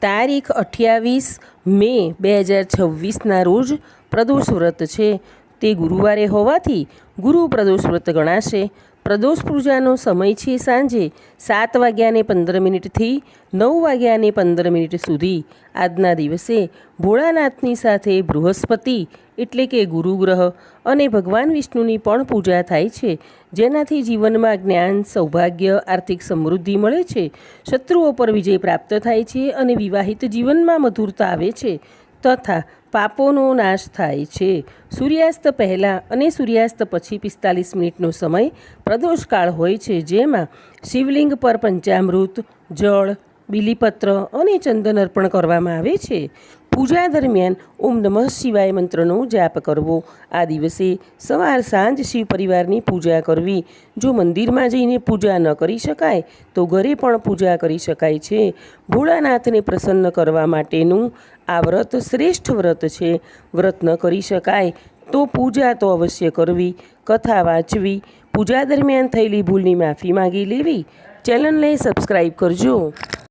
તારીખ 28 મે 2026ના રોજ પ્રદોષ વ્રત છે. તે ગુરુવારે હોવાથી ગુરુ પ્રદોષ વ્રત ગણાશે. પ્રદોષ પૂજાનો સમય છે સાંજે 7:15થી 9:15 સુધી. આજના દિવસે ભોળાનાથની સાથે બૃહસ્પતિ એટલે કે ગુરુગ્રહ અને ભગવાન વિષ્ણુની પણ પૂજા થાય છે, જેનાથી જીવનમાં જ્ઞાન, સૌભાગ્ય, આર્થિક સમૃદ્ધિ મળે છે, શત્રુઓ પર વિજય પ્રાપ્ત થાય છે અને વિવાહિત જીવનમાં મધુરતા આવે છે તથા પાપોનો નાશ થાય છે. સૂર્યાસ્ત પહેલાં અને સૂર્યાસ્ત પછી 45 મિનિટનો સમય પ્રદોષકાળ હોય છે, જેમાં શિવલિંગ પર પંચામૃત, જળ, બીલીપત્ર અને ચંદન અર્પણ કરવામાં આવે છે. પૂજા દરમિયાન ઓમ નમઃ શિવાય મંત્રનો જાપ કરવો. આ દિવસે સવાર સાંજ શિવ પરિવારની પૂજા કરવી. જો મંદિરમાં જઈને પૂજા ન કરી શકાય તો ઘરે પણ પૂજા કરી શકાય છે. ભોળાનાથને પ્રસન્ન કરવા માટેનું આ વ્રત શ્રેષ્ઠ વ્રત છે. વ્રત ન કરી શકાય તો પૂજા તો અવશ્ય કરવી, કથા વાંચવી, પૂજા દરમિયાન થયેલી ભૂલની માફી માગી લેવી. ચેનલને સબસ્ક્રાઈબ કરજો.